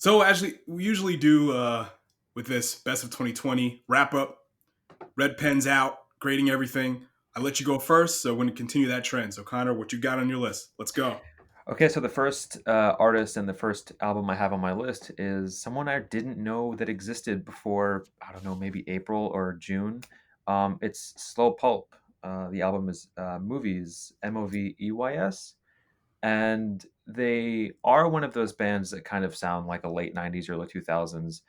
So actually, we usually do with this best of 2020 wrap up. Red pens out, grading everything. I let you go first, so we're going to continue that trend. So Connor, what you got on your list? Let's go. Okay, so the first artist and the first album I have on my list is someone I didn't know that existed before, I don't know, maybe April or June. It's Slow Pulp. The album is Movies, Moveys. And they are one of those bands that kind of sound like a late 90s, early 2000s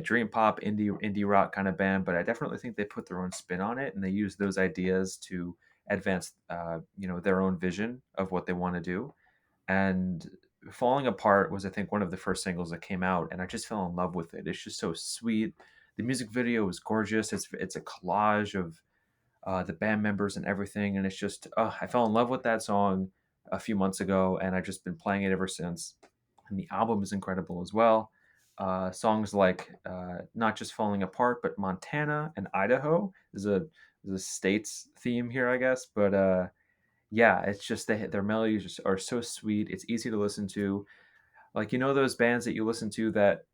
dream pop, indie rock kind of band, but I definitely think they put their own spin on it and they use those ideas to advance, their own vision of what they want to do. And Falling Apart was, I think, one of the first singles that came out, and I just fell in love with it. It's just so sweet. The music video is gorgeous. It's a collage of the band members and everything, and it's just I fell in love with that song a few months ago, and I've just been playing it ever since. And the album is incredible as well. Songs like not just Falling Apart, but Montana and Idaho is a state's theme here, I guess, but. Yeah, it's just their melodies are so sweet. It's easy to listen to. Like those bands that you listen to that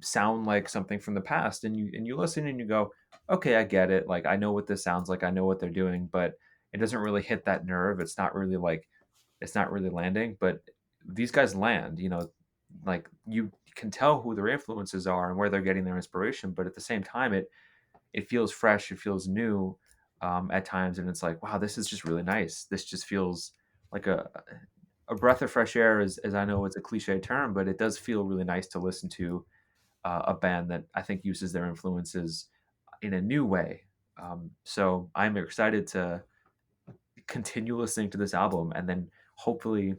sound like something from the past, and you listen and you go, okay, I get it. Like I know what this sounds like. I know what they're doing, but it doesn't really hit that nerve. It's not really landing. But these guys land. Like you can tell who their influences are and where they're getting their inspiration. But at the same time, it feels fresh, it feels new at times, and it's like, wow, this is just really nice. This just feels like a breath of fresh air. As I know it's a cliche term, but it does feel really nice to listen to a band that I think uses their influences in a new way. So I'm excited to continue listening to this album, and then hopefully,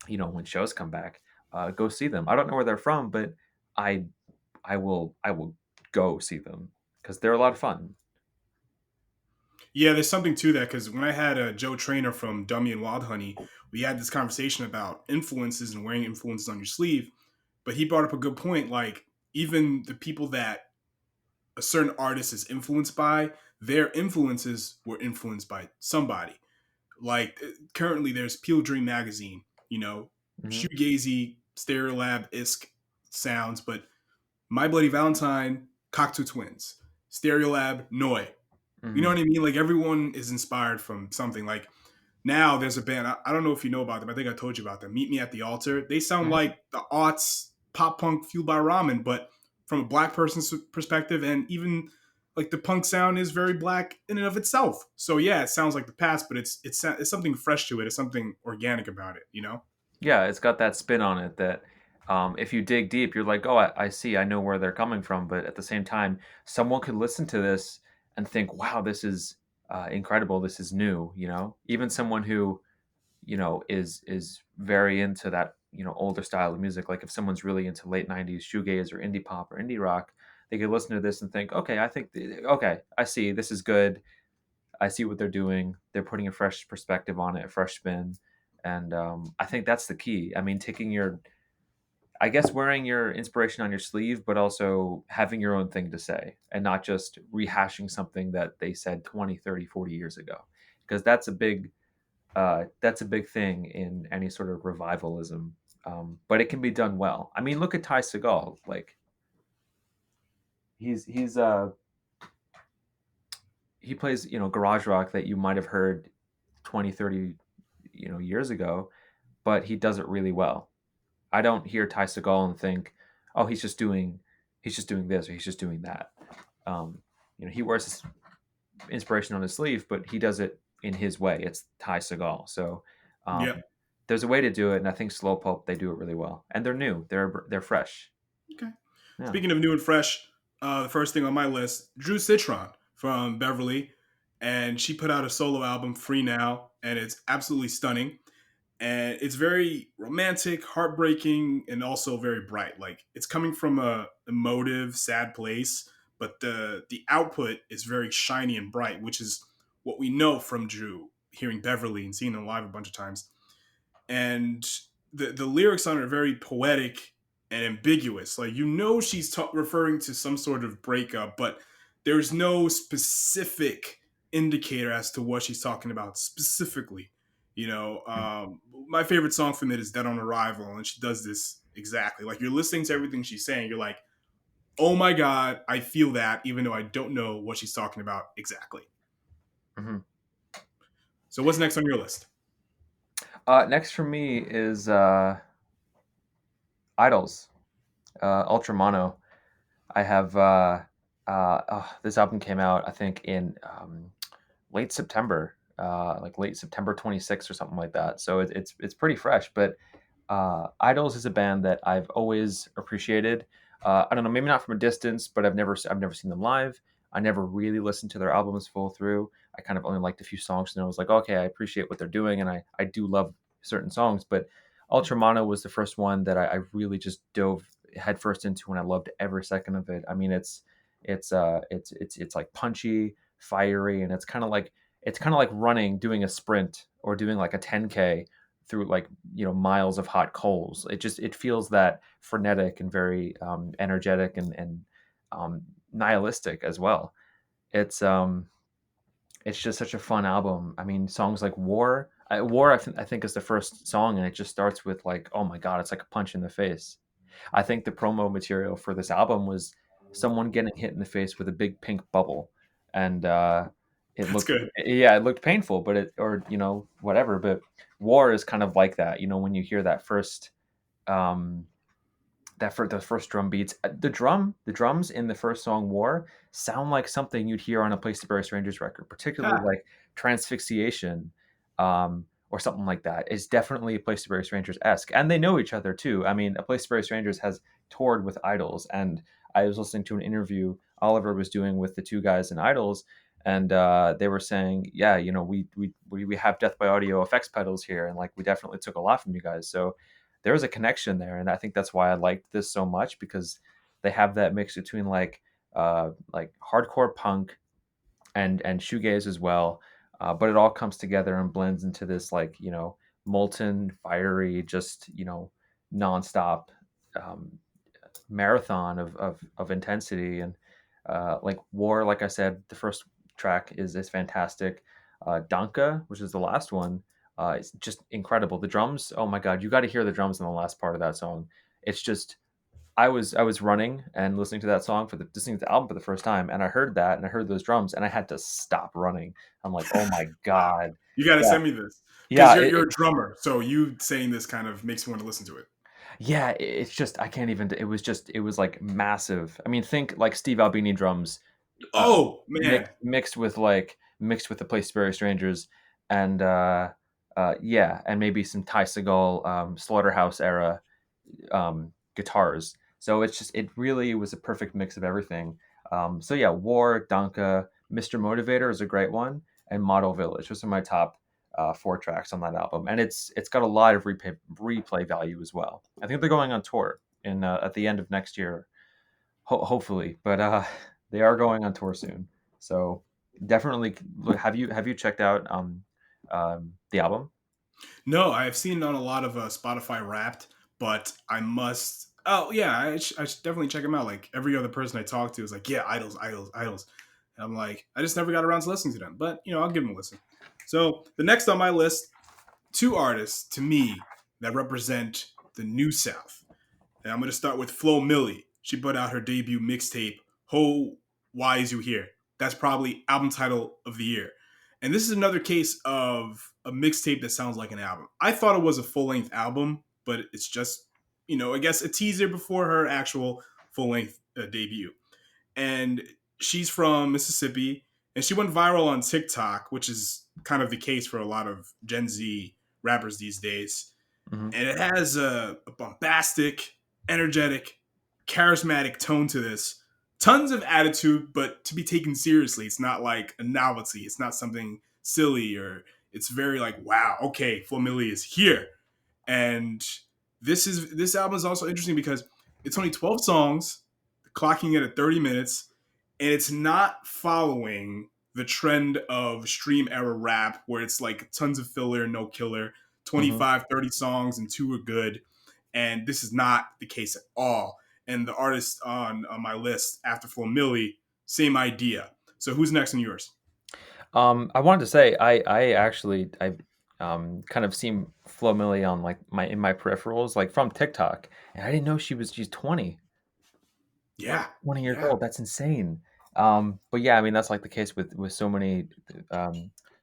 when shows come back, go see them. I don't know where they're from, but I I will go see them because they're a lot of fun. Yeah, there's something to that because when I had Joe Trainer from Dummy and Wild Honey, we had this conversation about influences and wearing influences on your sleeve. But he brought up a good point. Like even the people that a certain artist is influenced by, their influences were influenced by somebody. Like currently, there's Peel Dream magazine. Mhm. Shoegazy, Stereolab isk sounds, but My Bloody Valentine, Cocteau Twins, Stereolab, Noi. You know Mhm. what I mean? Like everyone is inspired from something. Like now, there's a band. I don't know if you know about them. I think I told you about them. Meet Me at the Altar. They sound Mhm. like the aughts pop punk fueled by ramen, but from a black person's perspective, and even like the punk sound is very black in and of itself. So yeah, it sounds like the past, but it's something fresh to it. It's something organic about it. Yeah, it's got that spin on it that if you dig deep, you're like, oh, I see, I know where they're coming from. But at the same time, someone could listen to this and think, wow, this is incredible. This is new. Even someone who is very into that older style of music. Like if someone's really into late '90s shoegaze or indie pop or indie rock, they could listen to this and think, okay, okay, I see, this is good. I see what they're doing. They're putting a fresh perspective on it, a fresh spin, and I think that's the key. I mean, I guess wearing your inspiration on your sleeve, but also having your own thing to say and not just rehashing something that they said 20, 30, 40 years ago. Because that's a big thing in any sort of revivalism. But it can be done well. I mean, look at Ty Segall. Like he's he plays garage rock that you might have heard 20, 30 years ago, but he does it really well. I don't hear Ty Segall and think, oh, he's just doing this or he's just doing that. Um, he wears his inspiration on his sleeve, but he does it in his way. It's Ty Segall. So Yep. um, there's a way to do it, and I think Slow Pulp they do it really well, and they're new. They're fresh. Okay. Yeah. Speaking of new and fresh, the first thing on my list, Drew Citron from Beverly, and she put out a solo album, Free Now, and it's absolutely stunning. And it's very romantic, heartbreaking, and also very bright. Like it's coming from a emotive, sad place, but the output is very shiny and bright, which is what we know from Drew. Hearing Beverly and seeing them live a bunch of times, and the lyrics on it are very poetic and ambiguous. Like she's referring to some sort of breakup, but there's no specific indicator as to what she's talking about specifically. My favorite song from it is "Dead on Arrival," and she does this exactly. Like you're listening to everything she's saying. You're like, oh my god, I feel that, even though I don't know what she's talking about exactly. Mhm. So what's next on your list? Next for me is Idols, Ultramono. I have this album came out I think in late September, like late September 26th or something like that. So it's pretty fresh. But Idols is a band that I've always appreciated. I don't know, maybe not from a distance, but I've never seen them live. I never really listened to their albums full through. I kind of only liked a few songs, and I was like, okay, I appreciate what they're doing, and I do love certain songs. But Ultramono was the first one that I really just dove headfirst into, and I loved every second of it. I mean, it's like punchy, fiery, and it's kind of like running, doing a sprint or doing like a 10K through like miles of hot coals. It feels that frenetic and very energetic and um, nihilistic as well. It's um it's just such a fun album. I mean, songs like War I think is the first song, and it just starts with like, oh my god, it's like a punch in the face. I think the promo material for this album was someone getting hit in the face with a big pink bubble, and it That's looked good. yeah, it looked painful, but it or whatever. But War is kind of like that. When you hear um, that for those first drum beats, the drums in the first song War sound like something you'd hear on a Place to Bury Strangers record, particularly Ha. like Transfixiation, or something like that. It's definitely a Place to Bury Strangers esque, and they know each other too. I mean, a Place to Bury Strangers has toured with Idols, and I was listening to an interview Oliver was doing with the two guys in Idols, and they were saying, yeah, we have Death by Audio effects pedals here, and like we definitely took a lot from you guys. So there was a connection there, and I think that's why I liked this so much, because they have that mix between like hardcore punk and shoegaze as well, but it all comes together and blends into this like molten, fiery, just nonstop um, marathon of intensity. And like War, like I said, the first track is fantastic. Danka, which is the last one, is just incredible. The drums, oh my god, you got to hear the drums in the last part of that song. It's just I was running and listening to that song listening to the album for the first time, and I heard that and I heard those drums, and I had to stop running. I'm like, oh my Wow. god, You got to yeah, send me this because yeah. you're a drummer, so you saying this kind of makes me want to listen to it. Yeah, it's just I can't even. It was like massive. I mean, think like Steve Albini drums, uh, Oh man, mixed with the Place to Bury Strangers, and yeah, and maybe some Ty Segall Slaughterhouse era guitars. So it really was a perfect mix of everything. So yeah, War, Danka, Mr. Motivator is a great one, and Model Village. Those are my top four tracks on that album, and it's got a lot of replay value as well. I think they're going on tour in at the end of next year, hopefully, but they are going on tour soon. So definitely look. Have you checked out the album? no, I've seen it on a lot of Spotify Wrapped, but I must. Oh yeah, I should definitely check them out. Like every other person I talk to is like, yeah, idols, idols, idols. And I'm like, I just never got around to listening to them, but I'll give them a listen. So the next on my list, two artists to me that represent the New South. And I'm going to start with Flo Milli. She put out her debut mixtape, Ho Why Is You Here? That's probably album title of the year. And this is another case of a mixtape that sounds like an album. I thought it was a full length album, but it's just, I guess a teaser before her actual full length debut. And she's from Mississippi, and she went viral on TikTok, which is kind of the case for a lot of Gen Z rappers these days. Hmm. And it has a bombastic, energetic, charismatic tone to this. Tons of attitude, but to be taken seriously. It's not like a novelty. It's not something silly, or it's very like, wow, okay, Flamili is here. And this album is also interesting because it's only 12 songs, clocking it at 30 minutes, and it's not following the trend of stream era rap where it's like tons of filler, no killer, Hmm. 25, 30 songs and two are good. And this is not the case at all. And the artist on my list after Flo Milli, same idea. So who's next on yours? I wanted to say I actually I kind of seen Flo Milli on like my peripherals, like from TikTok, and I didn't know she's 20, Yeah, 20 years yeah. old. That's insane. But yeah, I mean that's like the case with so many,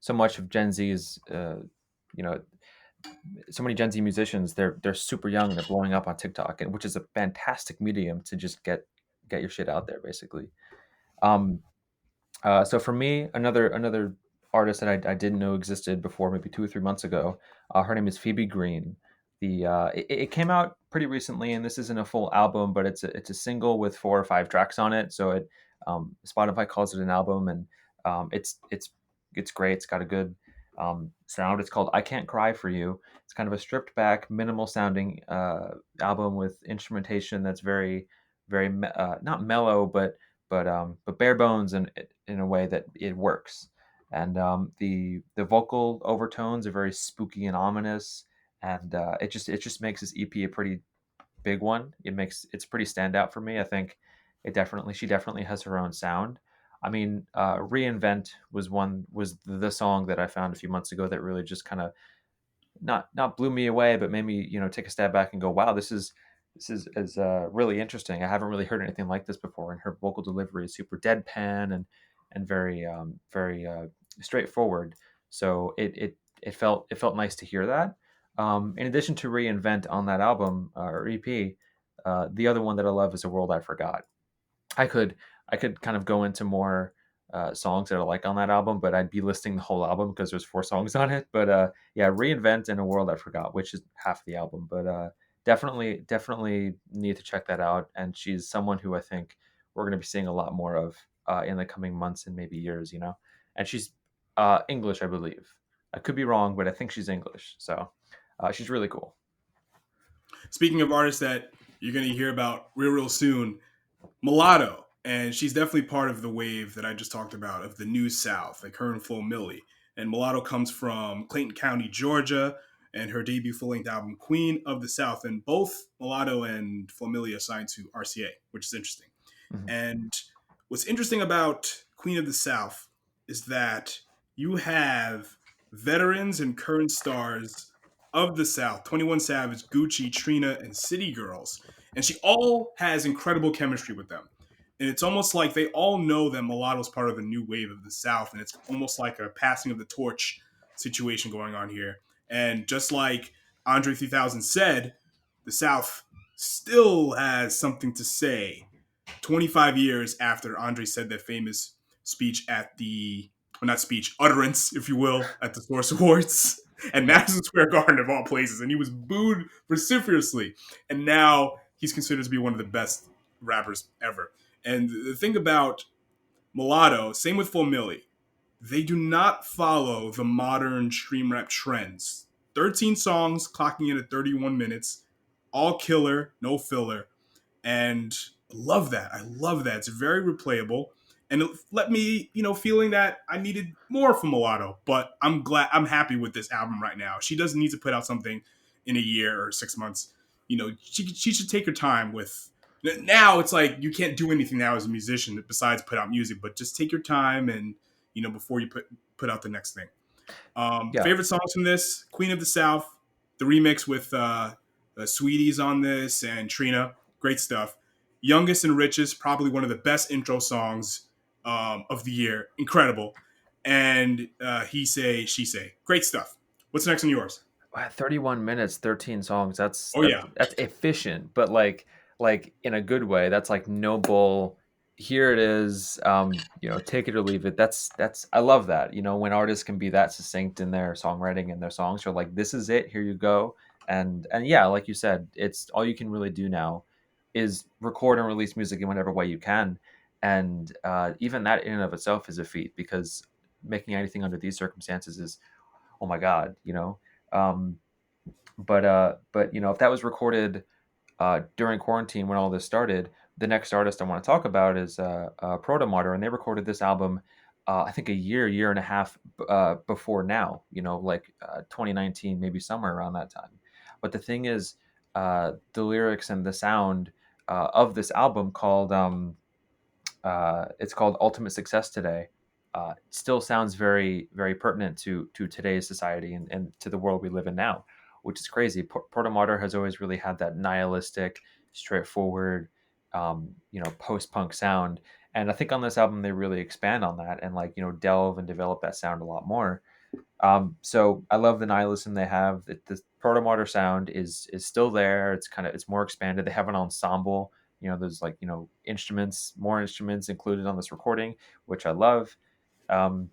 so much of Gen Z's, you know, so many Gen Z musicians. They're super young and they're blowing up on TikTok, and which is a fantastic medium to just get your shit out there, basically. Um, so for me, another artist that I didn't know existed before maybe 2 or 3 months ago. Her name is Phoebe Green. It came out pretty recently, and this isn't a full album, but it's a single with 4 or 5 tracks on it. So Spotify calls it an album, and it's great. It's got a good sound. It's called "I Can't Cry for You." It's kind of a stripped back, minimal sounding album with instrumentation that's very not mellow, but bare bones in a way that it works. And the vocal overtones are very spooky and ominous, and it just makes this EP a pretty big one. It's pretty standout for me. I think she definitely has her own sound. I mean, "Reinvent" was the song that I found a few months ago that really just kind of not blew me away, but made me take a step back and go, wow, this is really interesting. I haven't really heard anything like this before, and her vocal delivery is super deadpan and very straightforward. So it felt nice to hear that. In addition to Reinvent on that album or EP, the other one that I love is A World I Forgot. I could I could kind of go into more songs that I like on that album, but I'd be listing the whole album because there's 4 songs on it. But yeah, "Reinvent" and "A World I Forgot," which is half the album. But definitely need to check that out. And she's someone who I think we're going to be seeing a lot more of in the coming months and maybe years. And she's English, I believe. I could be wrong, but I think she's English. So she's really cool. Speaking of artists that you're going to hear about real soon, Mulatto, and she's definitely part of the wave that I just talked about of the New South, like her and Flo Milli. And Mulatto comes from Clayton County, Georgia, and her debut full-length album, Queen of the South. And both Mulatto and Flo Milli are signed to RCA, which is interesting. Mhm. And what's interesting about Queen of the South is that you have veterans and current stars of the South, 21 Savage, Gucci, Trina, and City Girls. And she all has incredible chemistry with them. And it's almost like they all know that Mulatto is part of the new wave of the South. And it's almost like a passing of the torch situation going on here. And just like Andre 3000 said, the South still has something to say 25 years after Andre said that famous speech at the, well, not speech, utterance, if you will, at the Source Awards at Yeah. Madison Square Garden of all places, and he was booed vociferously. And now he's considered to be one of the best rappers ever. And the thing about Mulatto, same with Full Milli, they do not follow the modern stream rap trends. 13 songs, clocking in at 31 minutes, all killer, no filler, and love that. I love that. It's very replayable, and it let me, feeling that I needed more from Mulatto. But I'm happy with this album right now. She doesn't need to put out something in a year or 6 months. She should take her time with. Now it's like you can't do anything now as a musician besides put out music, but just take your time and before you put out the next thing. Yeah. Favorite songs from this: Queen of the South, the remix with Sweeties on this, and Trina. Great stuff. Youngest and Richest, probably one of the best intro songs of the year. Incredible. And He Say, She Say. Great stuff. What's next on yours? Wow, 31 minutes, 13 songs. That's Oh, that's yeah. that's efficient, but like in a good way. That's like no bull. Here it is. Take it or leave it. That's I love that. When artists can be that succinct in their songwriting and their songs, are like, this is it. Here you go. And yeah, like you said, it's all you can really do now is record and release music in whatever way you can. And even that in and of itself is a feat because making anything under these circumstances is, oh my God. Um, but if that was recorded during quarantine when all this started, the next artist I want to talk about is Proto Martyr, and they recorded this album, I think a year and a half before now. 2019, maybe somewhere around that time. But the thing is, the lyrics and the sound of this album it's called Ultimate Success Today. still sounds very very pertinent to today's society and to the world we live in now, which is crazy. Porta Martyr has always really had that nihilistic, straightforward, post punk sound, and I think on this album they really expand on that and like delve and develop that sound a lot more. So I love the nihilism they have. The Proto Martyr sound is still there. It's more expanded. They have an ensemble. There's like more instruments included on this recording, which I love. Um,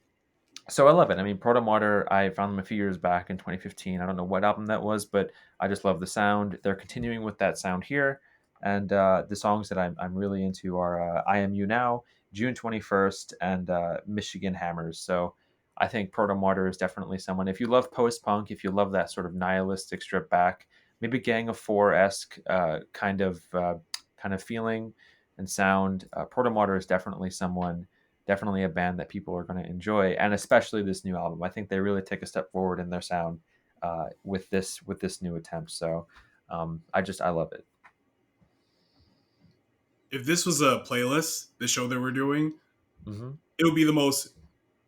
so I love it. I mean, Proto Martyr, I found them a few years back in 2015. I don't know what album that was, but I just love the sound. They're continuing with that sound here. And the songs that I'm really into are IMU Now, June 21st, and Michigan Hammers. So I think Proto Martyr is definitely someone. If you love post punk, if you love that sort of nihilistic strip back, maybe Gang of Four esque kind of feeling and sound, Proto Martyr is definitely a band that people are going to enjoy, and especially this new album. I think they really take a step forward in their sound with this new attempt. So I love it. If this was a playlist, the show that we're doing, Hmm. it would be the most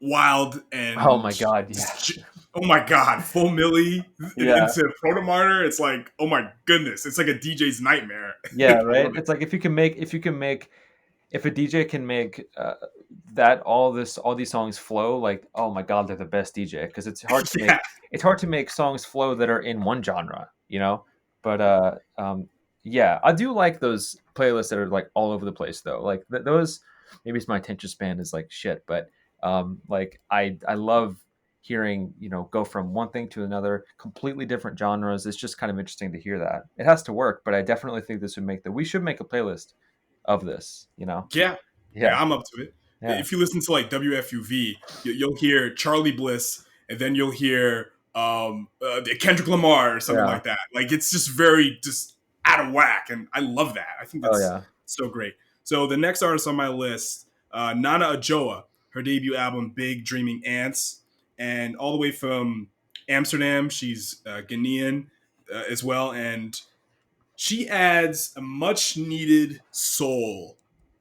wild Oh and my god, yeah, oh my god, full Millie yeah, into Proto Martyr. It's like, oh my goodness, it's like a DJ's nightmare. yeah. I Right. love it. It's like if a DJ can make that all these songs flow, like oh my god, they're the best DJ because Yeah, it's hard to make songs flow that are in one genre. But yeah, I do like those playlists that are like all over the place though. Like those, maybe it's my attention span is like shit, but like I love hearing go from one thing to another, completely different genres. It's just kind of interesting to hear that. It has to work, but I definitely think we should make a playlist of this. yeah, Yeah, yeah. I'm up to it. yeah, If you listen to like WFUV, you'll hear Charlie Bliss, and then you'll hear Kendrick Lamar or something yeah. like that. Like it's just very just out of whack, and I love that. I think Oh that's yeah. so great. So the next artist on my list, Nana Ajoa, her debut album Big Dreaming Ants, and all the way from Amsterdam. She's Ghanaian as well, and she adds a much needed soul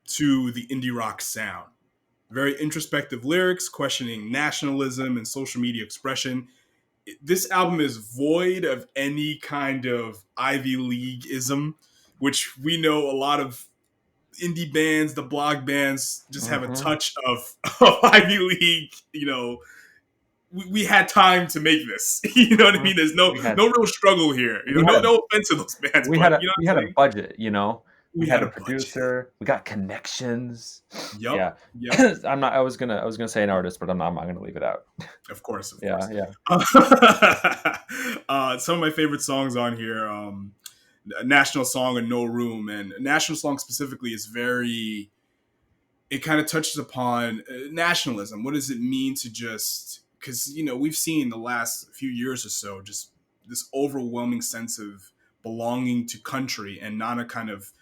to the indie rock sound. Very introspective lyrics, questioning nationalism and social media expression. This album is void of any kind of Ivy League ism, which we know a lot of indie bands, the blog bands, just have a Hmm. touch of Ivy League. We had time to make this. You know what I Hmm. mean? There's We had no real struggle here. we had No a no offense to those bands, but you know we what had a I'm saying? budget. We We had had a a budget. producer. We got connections. Yep. Yeah. Yep. I was gonna say an artist, but I'm not gonna leave it out. Of course. Of Yeah, course. yeah. Some of my favorite songs on here, National Song and No Room. And National Song specifically is very, it kind of touches upon nationalism. What does it mean to just, because, we've seen the last few years or so, just this overwhelming sense of belonging to country, and Nana kind of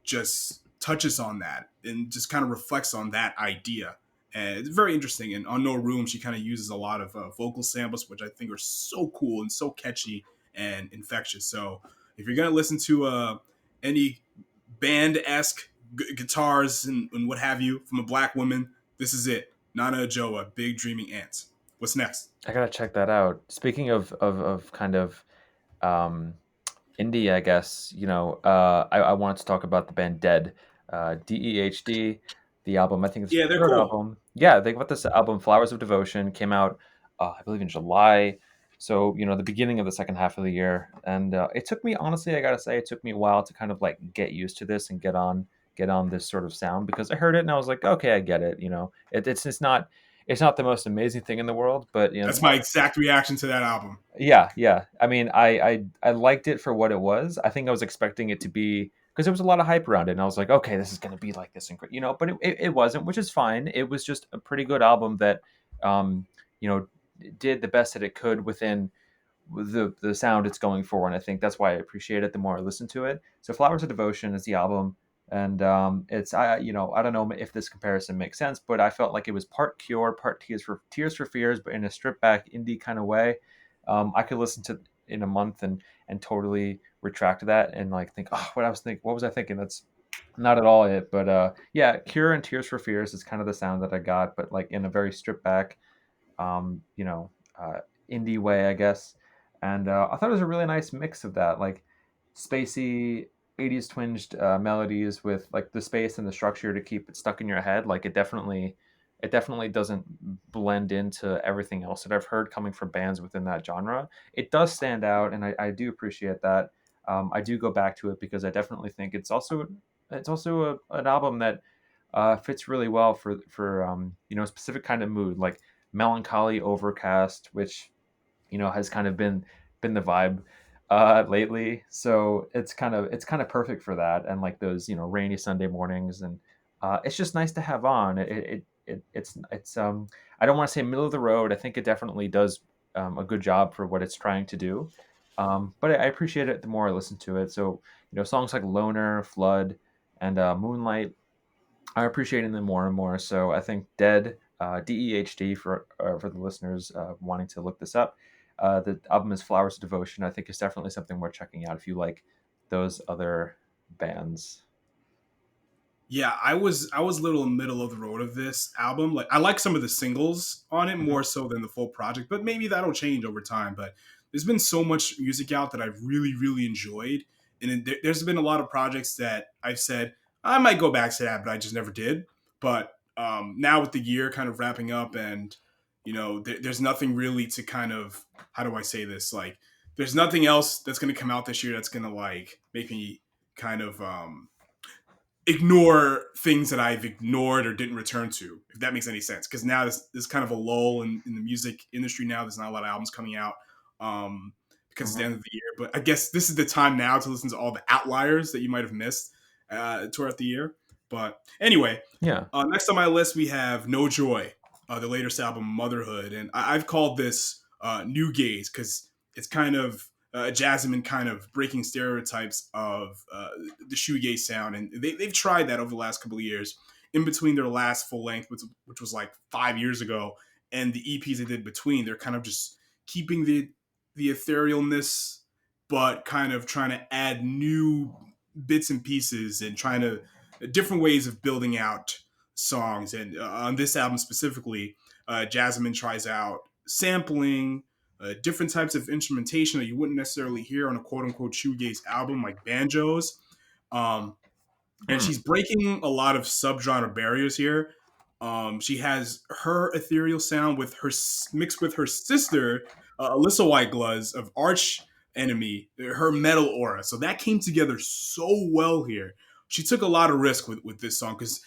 just touches on that and just kind of reflects on that idea. And it's very interesting. And on No Room, she kind of uses a lot of vocal samples, which I think are so cool and so catchy and infectious. So if you're going to listen to any band esque guitars and what have you from a black woman, this is it. Nana Ajoa, Big Dreaming Ants. What's next? I gotta check that out. Speaking of kind of um indie, I guess, I wanted to talk about the band Dead, DEHD, the album. I think it's Yeah, their they're third cool. album. Yeah, they got this album, Flowers of Devotion, came out, I believe, in July. So, the beginning of the second half of the year. And it took me, honestly, I gotta say, it took me a while to kind of like get used to this and get on this sort of sound because I heard it and I was like, okay, I get it. It's not the most amazing thing in the world, but That's my exact reaction to that album. yeah, yeah. I mean, I liked it for what it was. I think I was expecting it to be because there was a lot of hype around it, and I was like, okay, this is going to be like this, but it wasn't, which is fine. It was just a pretty good album that, um, you know, did the best that it could within the sound it's going for, and I think that's why I appreciate it the more I listen to it. So, Flowers of Devotion is the album, and I don't know if this comparison makes sense, but I felt like it was part Cure, part Tears for Fears, but in a stripped back indie kind of way. I could listen to in a month and totally retract that and like think, oh, what was I thinking? Not at all it, but yeah, Cure and Tears for Fears is kind of the sound that I got, but like in a very stripped back, you know, indie way, I guess. And I thought it was a really nice mix of that, like spacey 80s twinged melodies with like the space and the structure to keep it stuck in your head. Like it definitely doesn't blend into everything else that I've heard coming from bands within that genre. It does stand out, and I do appreciate that. I do go back to it because I definitely think it's also an album that fits really well for you know, a specific kind of mood, like melancholy, overcast, which you know has kind of been the vibe lately. So it's kind of perfect for that, and like those, you know, rainy Sunday mornings, and it's just nice to have on. It's I don't want to say middle of the road. I think it definitely does a good job for what it's trying to do. But I appreciate it the more I listen to it. So you know, songs like Loner, Flood, and Moonlight, I'm appreciating them more and more. So I think Dead, DEHD for the listeners wanting to look this up. The album is Flowers of Devotion. I think is definitely something worth checking out if you like those other bands. Yeah, I was a little middle of the road of this album. Like I like some of the singles on it Mhm. more so than the full project, but maybe that'll change over time. But there's been so much music out that I've really enjoyed, and there's been a lot of projects that I've said I might go back to that, but I just never did. But now with the year kind of wrapping up, and there's nothing really to kind of, how do I say this, like there's nothing else that's going to come out this year that's going to like make me kind of ignore things that I've ignored or didn't return to, if that makes any sense. Because now there's kind of a lull in the music industry now. There's not a lot of albums coming out because it's the Mhm. end of the year. But I guess this is the time now to listen to all the outliers that you might have missed throughout the year. But anyway, Yeah. next on my list, we have No Joy, the latest album, Motherhood. And I've called this New Gaze because it's kind of Jasmine kind of breaking stereotypes of the shoegaze sound. And they've tried that over the last couple of years in between their last full length, which was like 5 years ago, and the EPs they did between. They're kind of just keeping the etherealness, but kind of trying to add new bits and pieces and trying to different ways of building out songs. And on this album specifically, Jasmine tries out sampling, different types of instrumentation that you wouldn't necessarily hear on a quote unquote shoegaze album, like banjos. Um, and Hmm. she's breaking a lot of subgenre barriers here. She has her ethereal sound with her mixed with her sister, Alyssa White Gloves of Arch Enemy, her metal aura. So that came together so well here. She took a lot of risk with this song because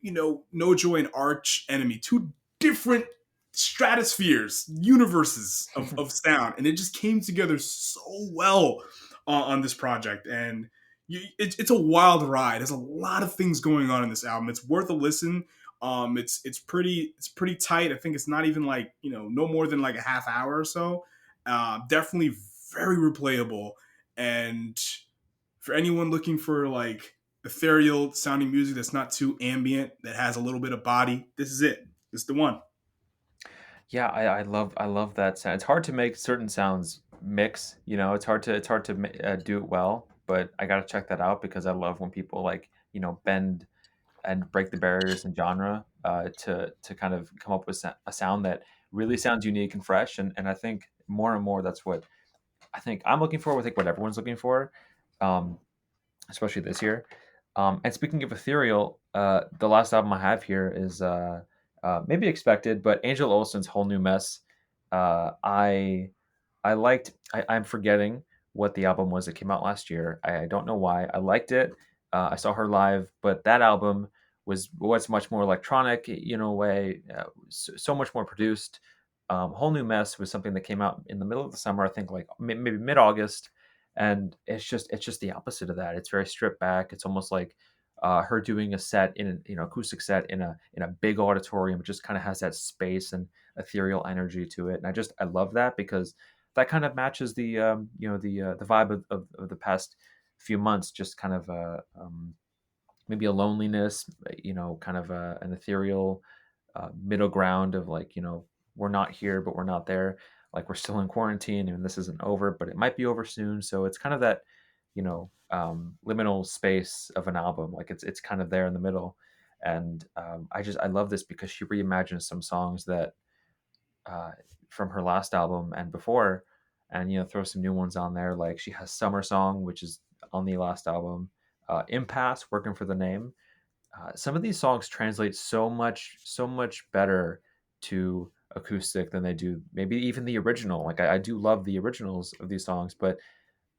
No Joy and Arch Enemy, two different stratospheres, universes of sound, and it just came together so well on this project. And it's a wild ride. There's a lot of things going on in this album. It's worth a listen. It's pretty tight. I think it's not even like no more than like a half hour or so. Definitely very replayable, and for anyone looking for like ethereal sounding music that's not too ambient, that has a little bit of body, this is it. This is the one. Yeah, I love that sound. It's hard to make certain sounds mix. You know, it's hard to do it well. But I gotta check that out because I love when people like, you know, bend and break the barriers in genre to kind of come up with a sound that really sounds unique and fresh. And I think more and more that's what I think I'm looking for. I think what everyone's looking for, um, especially this year. And speaking of ethereal, the last album I have here is maybe expected, but Angel Olsen's Whole New Mess. I liked. I'm forgetting what the album was that came out last year. I don't know why. I liked it. I saw her live, but that album was much more electronic, you know, way so much more produced. Whole New Mess was something that came out in the middle of the summer, I think, like maybe mid August, and it's just the opposite of that. It's very stripped back. It's almost like her doing a set in you know, acoustic set in a big auditorium. It just kind of has that space and ethereal energy to it, and I love that because that kind of matches the you know, the vibe of the past few months. Just kind of maybe a loneliness, you know, kind of an ethereal middle ground of like, you know, we're not here but we're not there, like we're still in quarantine and this isn't over but it might be over soon. So it's kind of that liminal space of an album. Like it's kind of there in the middle, and I love this because she reimagines some songs that uh, from her last album and before, and throw some new ones on there. Like she has Summer Song, which is on the last album. Impasse, Working for the Name. Some of these songs translate so much better to acoustic than they do maybe even the original. Like I do love the originals of these songs, but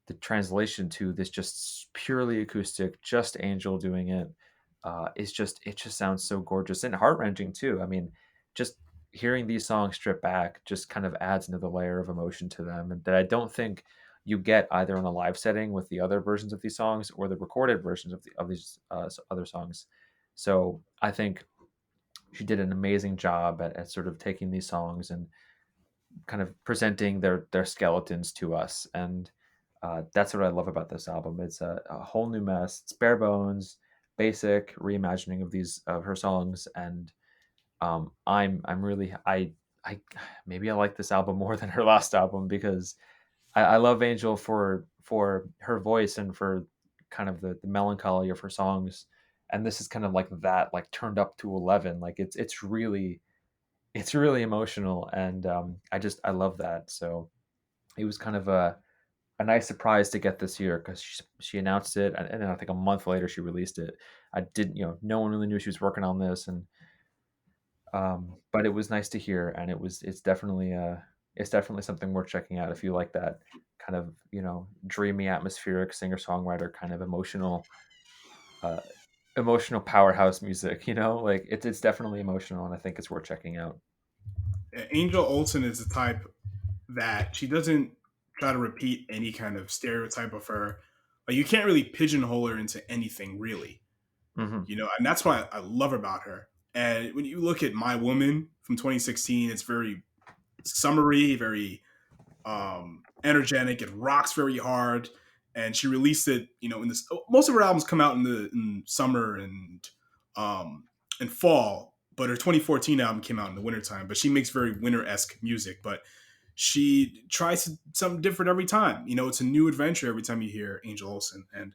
the translation to this just purely acoustic, just Angel doing it, it just sounds so gorgeous and heart wrenching too. I mean, just hearing these songs stripped back just kind of adds another layer of emotion to them, and that I don't think you get either in a live setting with the other versions of these songs or the recorded versions of these other songs. So I think she did an amazing job at sort of taking these songs and kind of presenting their skeletons to us, and that's what I love about this album. It's a whole new mess. It's bare bones, basic reimagining of these of her songs, and I'm really I maybe I like this album more than her last album because I love Angel for her voice and for kind of the melancholy of her songs, and this is kind of like that, like turned up to 11. Like it's really emotional, and I love that. So it was kind of a nice surprise to get this year because she announced it, and then I think a month later she released it. I didn't, no one really knew she was working on this, and but it was nice to hear, and it's definitely something worth checking out if you like that kind of dreamy, atmospheric singer songwriter kind of uh, emotional powerhouse music. Like it's definitely emotional, and I think it's worth checking out. Angel Olsen is the type that she doesn't try to repeat any kind of stereotype of her. Like you can't really pigeonhole her into anything really, Hmm. and that's why I love about her. And when you look at My Woman from 2016, it's very summery, very energetic. It rocks very hard, and she released it. In this, most of her albums come out in summer um, and fall, but her 2014 album came out in the wintertime. But she makes very winter esque music, but she tries something different every time. It's a new adventure every time you hear Angel Olsen. And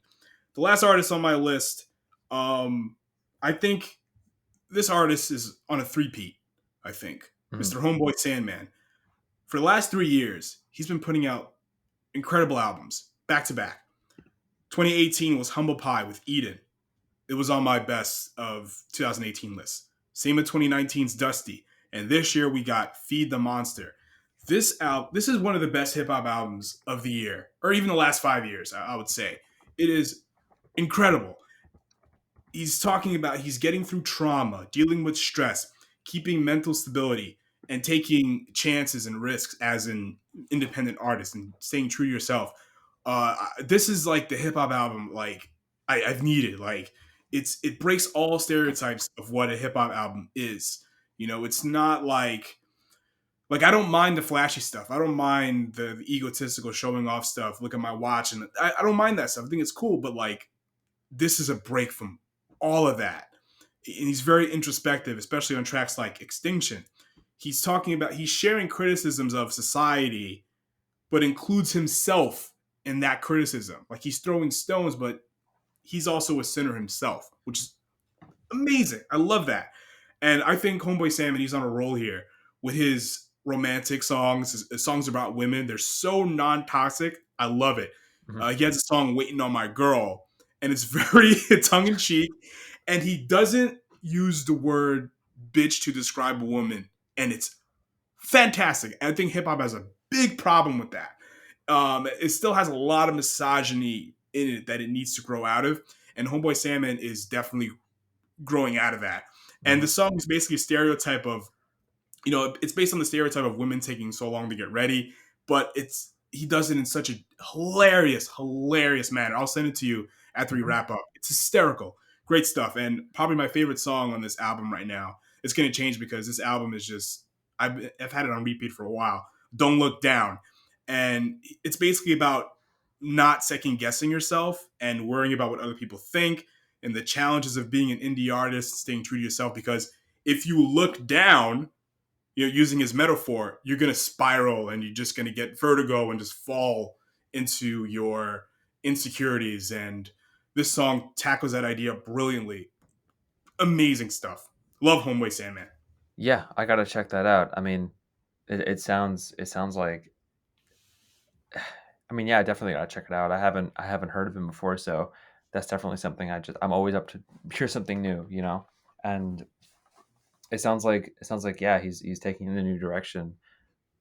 the last artist on my list, I think this artist is on a three-peat. I think Hmm. Mr. Homeboy Sandman. For the last 3 years, he's been putting out incredible albums back to back. 2018 was Humble Pie with Eden. It was on my best of 2018 list. Same with 2019's Dusty. And this year we got Feed the Monster. This is one of the best hip hop albums of the year, or even the last 5 years. I would say it is incredible. He's talking about he's getting through trauma, dealing with stress, keeping mental stability, and taking chances and risks as an independent artist and staying true to yourself. This is like the hip hop album like I've needed. Like it breaks all stereotypes of what a hip hop album is. It's not like I don't mind the flashy stuff. I don't mind the egotistical showing off stuff. Look at my watch, and I don't mind that stuff. I think it's cool, but like this is a break from all of that. And he's very introspective, especially on tracks like Extinction. He's sharing criticisms of society, but includes himself in that criticism. Like he's throwing stones, but he's also a sinner himself, which is amazing. I love that. And I think Homeboy Salmon, he's on a roll here with his romantic songs, his songs about women. They're so non toxic. I love it. Hmm. He has a song, Waiting on My Girl, and it's very tongue in cheek. And he doesn't use the word bitch to describe a woman. And it's fantastic. And I think hip hop has a big problem with that. It still has a lot of misogyny in it that it needs to grow out of. And Homeboy Salmon is definitely growing out of that. And Hmm. the song is basically a stereotype of, it's based on the stereotype of women taking so long to get ready, but he does it in such a hilarious manner. I'll send it to you after we Hmm. wrap up. It's hysterical. Great stuff. And probably my favorite song on this album right now. It's going to change because this album is just, I've had it on repeat for a while. Don't Look Down. And it's basically about not second guessing yourself and worrying about what other people think and the challenges of being an indie artist, staying true to yourself. Because if you look down, using his metaphor, you're going to spiral and you're just going to get vertigo and just fall into insecurities, and this song tackles that idea brilliantly. Amazing stuff. Love Homeway Sandman. Yeah, I gotta check that out. I mean, it sounds like I mean, yeah, I definitely gotta check it out. I haven't heard of him before, so that's definitely something I'm always up to hear something new, you know? And it sounds like yeah, he's taking it in a new direction.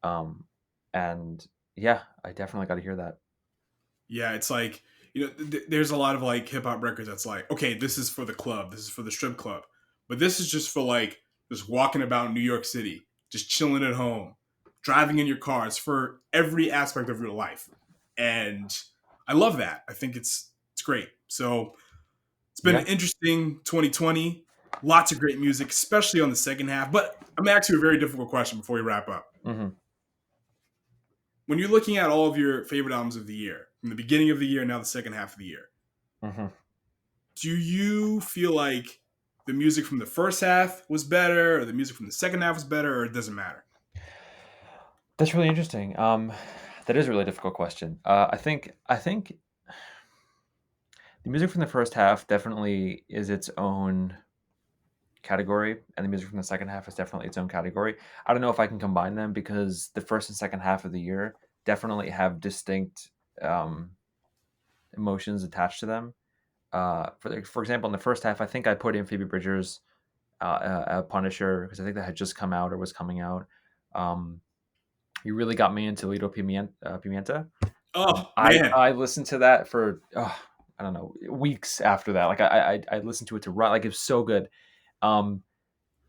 Um and yeah, I definitely gotta hear that. Yeah, it's like, there's a lot of like hip hop records that's like, okay, this is for the club, this is for the strip club, but this is just for like just walking about New York City, just chilling at home, driving in your car. It's for every aspect of your life, and I love that. I think it's great. So it's been Yeah. an interesting 2020. Lots of great music, especially on the second half. But I'm gonna ask you a very difficult question before we wrap up. Mhm. When you're looking at all of your favorite albums of the year, from the beginning of the year, now the second half of the year, Mhm. do you feel like the music from the first half was better, or the music from the second half was better, or it doesn't matter? That's really interesting. That is a really difficult question. I think the music from the first half definitely is its own category, and the music from the second half is definitely its own category. I don't know if I can combine them because the first and second half of the year definitely have distinct um, emotions attached to them. For example, in the first half, I think I put in Phoebe Bridgers' Punisher because I think that had just come out or was coming out. Um, you really got me into Pimienta. Oh I man, I listened to that for I don't know, weeks after that. Like I listened to it to run. Like it was so good. Um,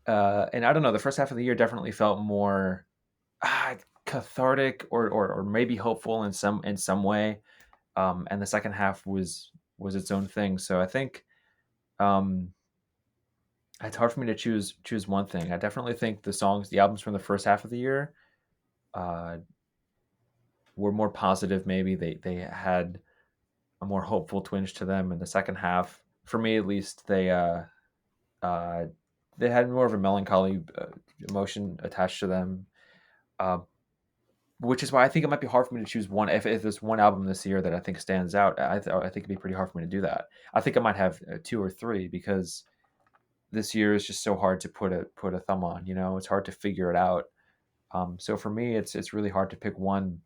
and I don't know. The first half of the year definitely felt more ah, cathartic or maybe hopeful in some way. And the second half was its own thing. So I think um, it's hard for me to choose one thing. I definitely think the albums from the first half of the year uh, were more positive. Maybe they had a more hopeful twinge to them. In the second half, for me at least, uh, they had more of a melancholy emotion attached to them. Uh, which is why I think it might be hard for me to choose one. If there's one album this year that I think stands out, I think it'd be pretty hard for me to do that. I think I might have two or three because this year is just so hard to put a thumb on. You know, it's hard to figure it out. So for me, it's really hard to pick one.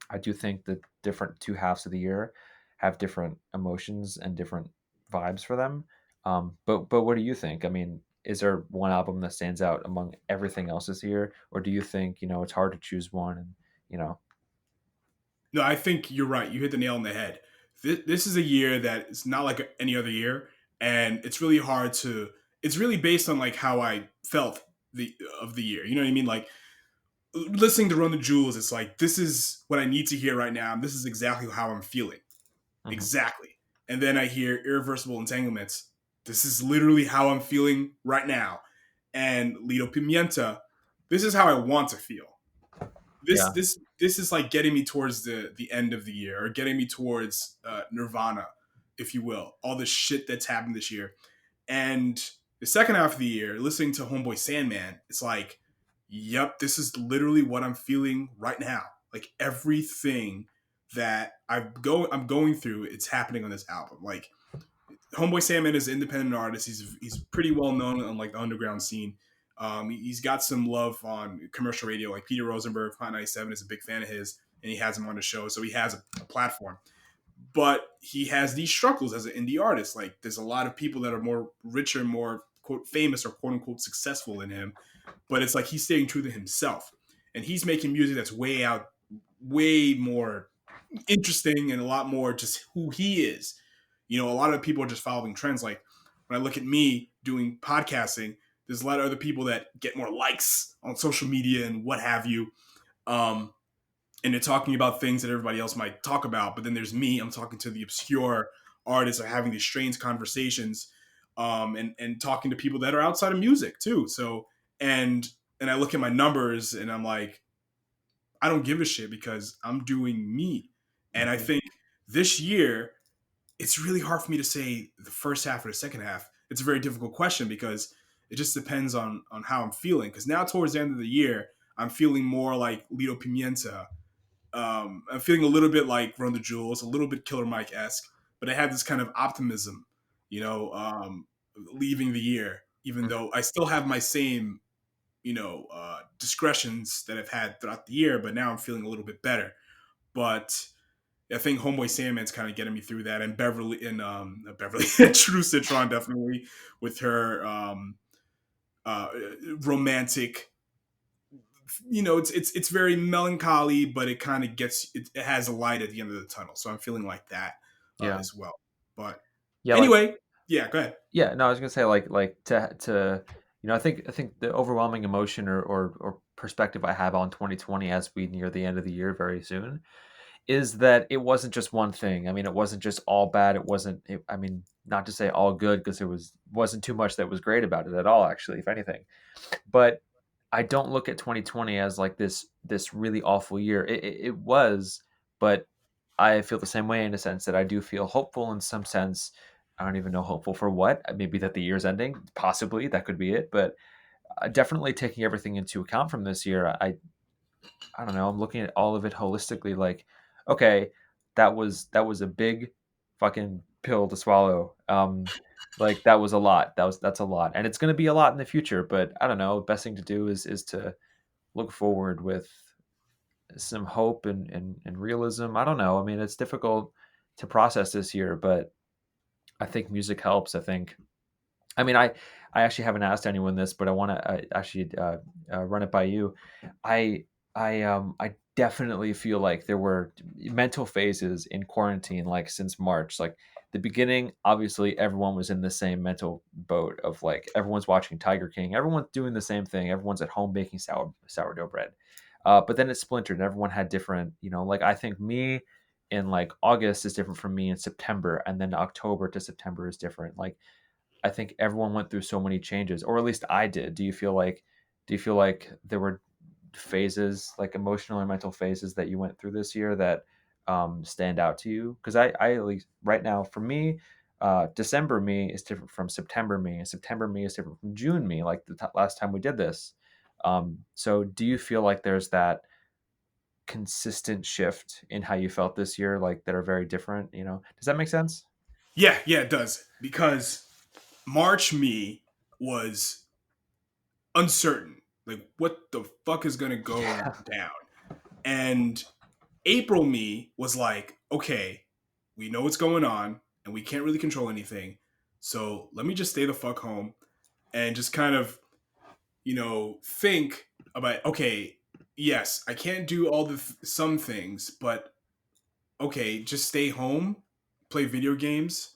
I do think the different two halves of the year have different emotions and different vibes for them. But what do you think? I mean, is there one album that stands out among everything else this year, or do you think it's hard to choose one? And you know, no, I think you're right. You hit the nail on the head. This is a year that is not like any other year, and it's really hard to. It's really based on like how I felt the year. You know what I mean? Like listening to Run the Jewels, it's like this is what I need to hear right now. This is exactly how I'm feeling. hmm Exactly. And then I hear Irreversible Entanglements. This is literally how I'm feeling right now. And Lido Pimienta, this is how I want to feel. This yeah, this this is like getting me towards the end of the year, or getting me towards Nirvana, if you will. All the shit that's happened this year. And the second half of the year, listening to Homeboy Sandman, it's like, yep, this is literally what I'm feeling right now. Like everything that I'm going through, it's happening on this album. Like Homeboy Sandman is an independent artist. He's pretty well known on like the underground scene. He's got some love on commercial radio. Like Peter Rosenberg, Hot 97 is a big fan of his, and he has him on the show, so he has a platform. But he has these struggles as an indie artist. Like there's a lot of people that are more richer, more quote famous or quote unquote successful than him, but it's like he's staying true to himself, and he's making music that's way more interesting and a lot more just who he is. A lot of people are just following trends. Like when I look at me doing podcasting, there's a lot of other people that get more likes on social media and what have you. Um, and they're talking about things that everybody else might talk about. But then there's me, I'm talking to the obscure artists, or having these strange conversations, and talking to people that are outside of music too. So, and, and I look at my numbers and I'm like, I don't give a shit because I'm doing me. And I hmm think this year, it's really hard for me to say the first half or the second half. It's a very difficult question because it just depends on how I'm feeling. Because now towards the end of the year, I'm feeling more like Lido Pimienta, I'm feeling a little bit like Run the Jewels, a little bit Killer Mike esque, but I had this kind of optimism, you know, leaving the year, even Mhm. though I still have my same, discretions that I've had throughout the year, but now I'm feeling a little bit better. But I think Homeboy Sandman's kind of getting me through that, and Beverly True Citron definitely with her uh, romantic. It's very melancholy, but it kind of it has a light at the end of the tunnel. So I'm feeling like that Yeah. as well. But Yeah, like anyway, yeah, go ahead. yeah, no, I was gonna say like to I think the overwhelming emotion or perspective I have on 2020 as we near the end of the year very soon is that it wasn't just one thing. I mean, it wasn't just all bad. I mean, not to say all good because wasn't too much that was great about it at all, actually, if anything. But I don't look at 2020 as like this really awful year. It was, but I feel the same way in a sense that I do feel hopeful in some sense. I don't even know hopeful for what. Maybe that the year's ending, possibly that could be it. But definitely taking everything into account from this year, I don't know. I'm looking at all of it holistically. Like, okay, that was a big fucking pill to swallow. Like that was a lot. That's a lot, and it's going to be a lot in the future. But I don't know. Best thing to do is to look forward with some hope and realism. I don't know. I mean, it's difficult to process this year, but I think music helps. I mean, I actually haven't asked anyone this, but I want to actually run it by you. I I definitely feel like there were mental phases in quarantine, like since March. Like the beginning, obviously everyone was in the same mental boat of like everyone's watching Tiger King, everyone's doing the same thing, everyone's at home baking sourdough bread. But then it splintered, and everyone had different, like I think me in like August is different from me in September, and then October to September is different. Like I think everyone went through so many changes, or at least I did. Do you feel like there were phases, like emotional or mental phases that you went through this year that stand out to you? Because I at least right now for me, December me is different from September me, and September me is different from June me. Like the last time we did this. So do you feel like there's that consistent shift in how you felt this year, like that are very different? Does that make sense? Yeah, yeah, it does because March me was uncertain, like what the fuck is gonna go down, and April me was like, okay, we know what's going on, and we can't really control anything, so let me just stay the fuck home and just kind of think about, okay, yes, I can't do all some things, but okay, just stay home, play video games,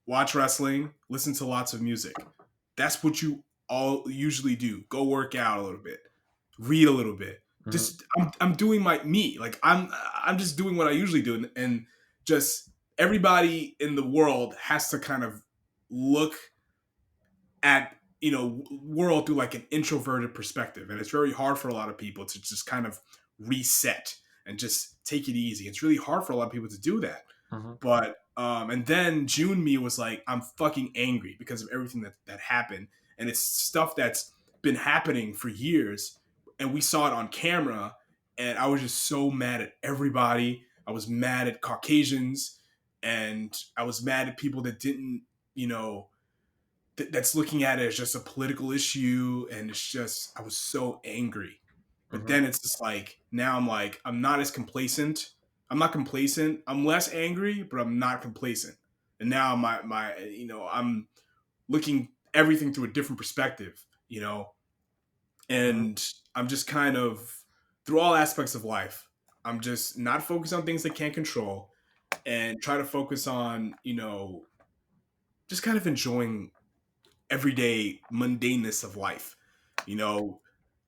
watch wrestling, listen to lots of music. That's what you all usually do. Go work out a little bit, read a little bit. Hmm. Just I'm doing my me. Like I'm just doing what I usually do, and just everybody in the world has to kind of look at world through like an introverted perspective, and it's very hard for a lot of people to just kind of reset and just take it easy. It's really hard for a lot of people to do that. Hmm. But and then June me was like, I'm fucking angry because of everything that happened, and it's stuff that's been happening for years, and we saw it on camera, and I was just so mad at everybody. I was mad at Caucasians, and I was mad at people that didn't, that's looking at it as just a political issue, and it's just I was so angry. But Hmm. then it's just like now I'm like I'm not as complacent. I'm not complacent. I'm less angry, but I'm not complacent. And now my I'm looking everything through a different perspective, Hmm. and I'm just kind of through all aspects of life. I'm just not focused on things I can't control and try to focus on, just kind of enjoying everyday mundaneness of life. You know,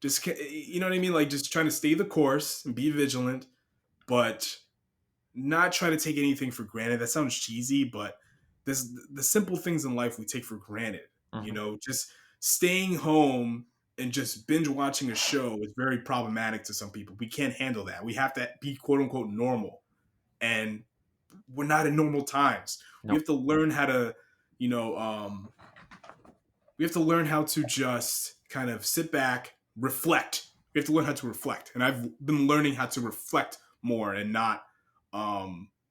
you know what I mean? Like just trying to stay the course and be vigilant, but not try to take anything for granted. That sounds cheesy, but this the simple things in life we take for granted. Hmm. Just staying home and just binge watching a show is very problematic to some people. We can't handle that. We have to be quote unquote normal, and we're not in normal times. We No. have to learn how to, you know, we have to learn how to just kind of sit back, reflect. We We have to learn how to reflect, and I've been learning how to reflect more and not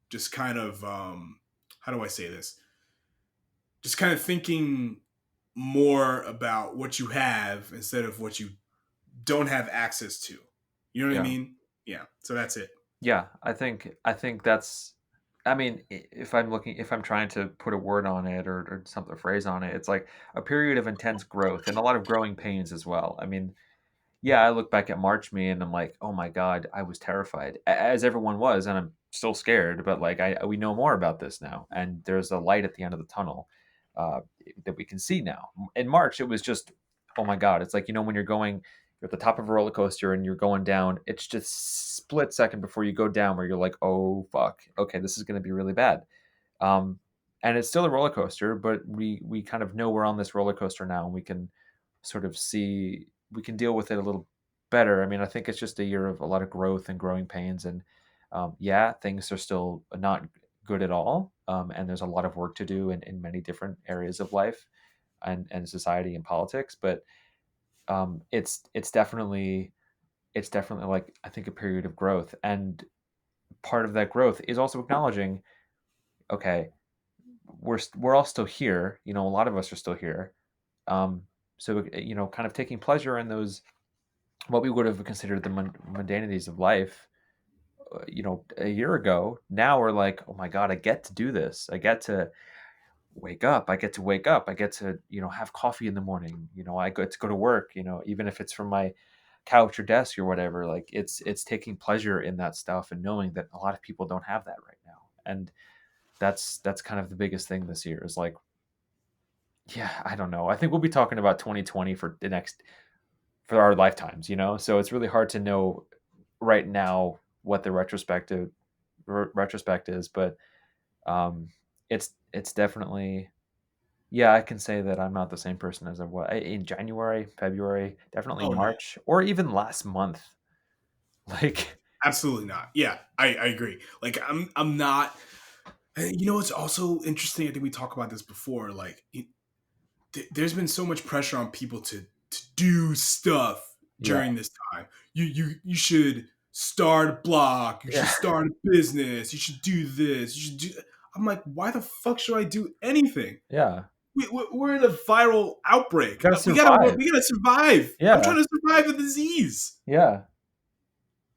just kind of how do I say this? Just kind of thinking more about what you have instead of what you don't have access to. You know what I Yeah. mean? Yeah. So that's it. Yeah, I think that's I mean, if I'm trying to put a word on it or something a phrase on it, it's like a period of intense growth and a lot of growing pains as well. I mean, yeah, I look back at March me and I'm like, "Oh my God, I was terrified." As everyone was, and I'm still scared, but like I we know more about this now and there's a light at the end of the tunnel uh that we can see now. In March, it was just, "Oh my God." It's like, when you're at the top of a roller coaster and you're going down, it's just split second before you go down where you're like, "Oh fuck. Okay, this is going to be really bad." Um and it's still a roller coaster, but we kind of know we're on this roller coaster now and we can sort of see we can deal with it a little better. I mean, I think it's just a year of a lot of growth and growing pains, and yeah, things are still not good at all, and there's a lot of work to do in many different areas of life and society and politics. But it's definitely like I think a period of growth, and part of that growth is also acknowledging, okay, we're all still here. A lot of us are still here. Um, so kind of taking pleasure in those what we would have considered the mundanities of life, a year ago. Now we're like, oh my God, I get to do this. I get to wake up. I get to wake up. I get to, have coffee in the morning. I get to go to work, even if it's from my couch or desk or whatever. Like it's taking pleasure in that stuff and knowing that a lot of people don't have that right now. And that's kind of the biggest thing this year is like, yeah, I don't know. I think we'll be talking about 2020 for our lifetimes. So it's really hard to know right now what the retrospect is, but um, it's definitely, yeah. I can say that I'm not the same person as I was in January, February, definitely Oh no, March, or even last month. Like, absolutely not. Yeah, I agree. Like I'm not. You know what's also interesting? I think we talked about this before. Like there's been so much pressure on people to do stuff yeah, during this time. You should start a blog. You should yeah, start a business. You should do this. You should do. I'm like, why the fuck should I do anything? yeah. We're in a viral outbreak. Got to We gotta survive. we gotta survive. I'm Yeah, trying to survive a disease. yeah,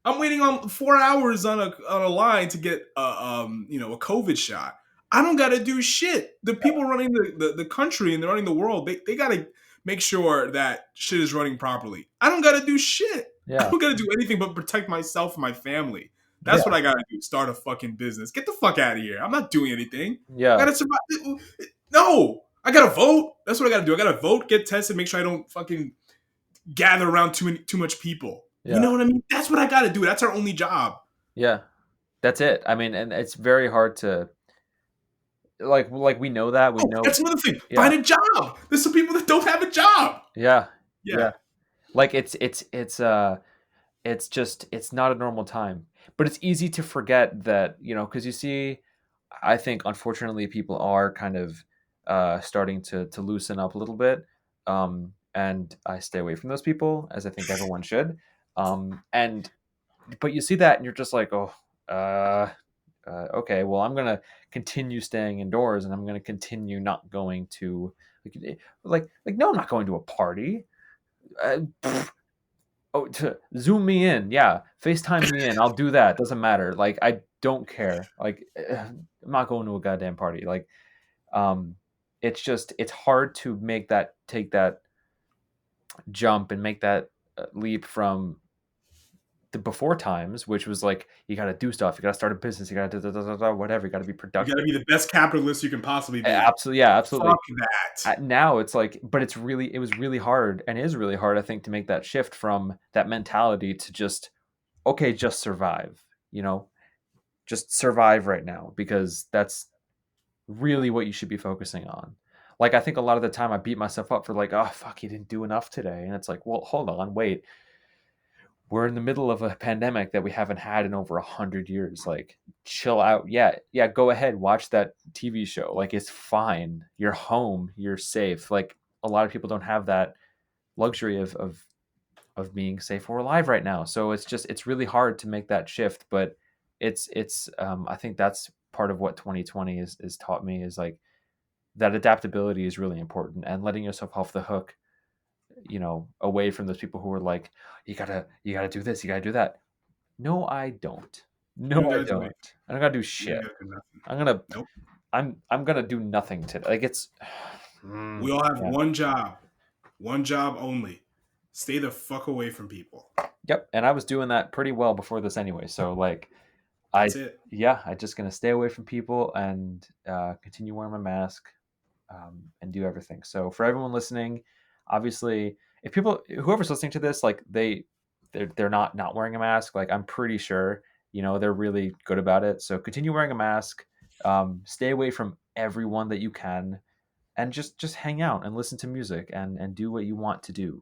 I'm waiting on 4 hours on a line to get a COVID shot. I don't got to do shit. The people running the country and they're running the world, they got to make sure that shit is running properly. I don't got to do shit. I yeah, don't got to do anything but protect myself and my family. That's what yeah, I got to do. Start a fucking business. Get the fuck out of here. I'm not doing anything. I yeah, got to survive. No, I got to vote. That's what I got to do. I got to vote, get tested, make sure I don't fucking gather around too much people. You yeah, know what I mean? That's what I got to do. That's our only job. yeah. That's it. I mean, and it's very hard to like we know that we Oh, know. that's another thing. Yeah, Find a job. There's some people that don't have a job. yeah, Yeah. yeah. Like it's not a normal time, but it's easy to forget that, because you see, I think unfortunately people are kind of starting to loosen up a little bit, and I stay away from those people, as I think everyone should. And but you see that and you're just like, oh, uh okay, well, I'm gonna continue staying indoors and I'm gonna continue not going to like no, I'm not going to a party. Pfft, oh, to Zoom me in, yeah, FaceTime me in, I'll do that. Doesn't matter. Like I don't care. Like I'm not going to a goddamn party. Like um, it's hard to take that jump and make that leap from the before times, which was like you got to do stuff, you got to start a business, you got to whatever, you got to be You got to productive. be the best capitalist you can possibly be. Absolutely, yeah, absolutely. Fuck that. Now it's like, but it was really hard and is really hard, I think, to make that shift from that mentality to just, okay, just survive, you know, just survive right now, because that's really what you should be focusing on. Like, I think a lot of the time I beat myself up for like, oh, fuck, you didn't do enough today. And it's like, well, hold on, wait. We're in the middle of a pandemic that we haven't had in over 100 years. Like, chill out. Yeah, yeah, go ahead, watch that TV show. Like, it's fine. You're home. You're safe. Like, a lot of people don't have that luxury of of being safe or alive right now. So it's really hard to make that shift, but I think that's part of what 2020 is taught me is like that adaptability is really important and letting yourself off the hook, away from those people who are like, you gotta do this, you gotta do that. No, I don't. No, You don't I gotta do anything. don't. I don't gotta do You ain't shit. gotta do nothing. I'm gonna Nope. I'm gonna do nothing today. Like it's We all have yeah. one job only. Stay the fuck away from people. Yep, and I was doing that pretty well before this anyway. So like I That's it. yeah, I just gonna stay away from people and continue wearing my mask, and do everything. So for everyone listening, obviously, if people whoever's listening to this, like they're not wearing a mask, like I'm pretty sure they're really good about it. So continue wearing a mask, stay away from everyone that you can, and just hang out and listen to music and do what you want to do.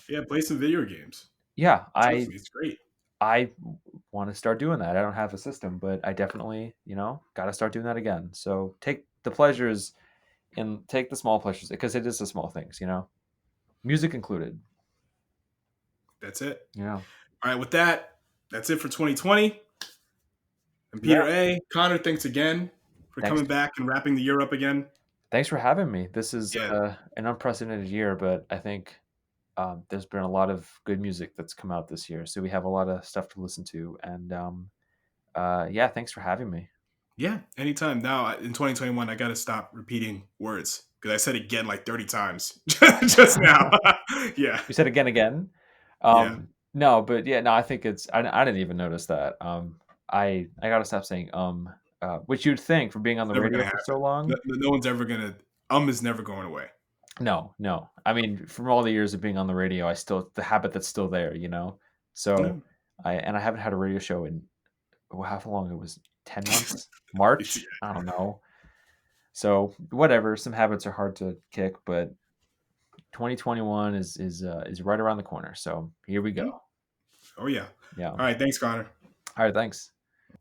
Yeah, play some video games. Yeah, Trust I me, it's great. I want to start doing that. I don't have a system, but I definitely, got to start doing that again. So take the pleasures and take the small pleasures because it is the small things, music included. That's it. Yeah. All right, with that, that's it for 2020. And Yeah. Peter A. Connor, thanks again for Thanks. coming back and wrapping the year up again. Thanks for having me. This is Yeah, an unprecedented year, but I think there's been a lot of good music that's come out this year. So we have a lot of stuff to listen to. And yeah, thanks for having me. yeah, anytime. Now in 2021, I got to stop repeating words because I said again like 30 times just now. Yeah, You said again. yeah. No, but yeah, no, I think I didn't even notice that. I got to stop saying, which you'd think from being on It's the never radio gonna for happen. so No, long. no one's ever gonna. Is never going away. No, no. I mean, from all the years of being on the radio, the habit that's still there. So No. I haven't had a radio show in how long it was 10 months? It's- March? I don't know. So whatever, some habits are hard to kick, but 2021 is right around the corner. So here we go. oh yeah. Yeah. All right. Thanks, Connor. All right, thanks.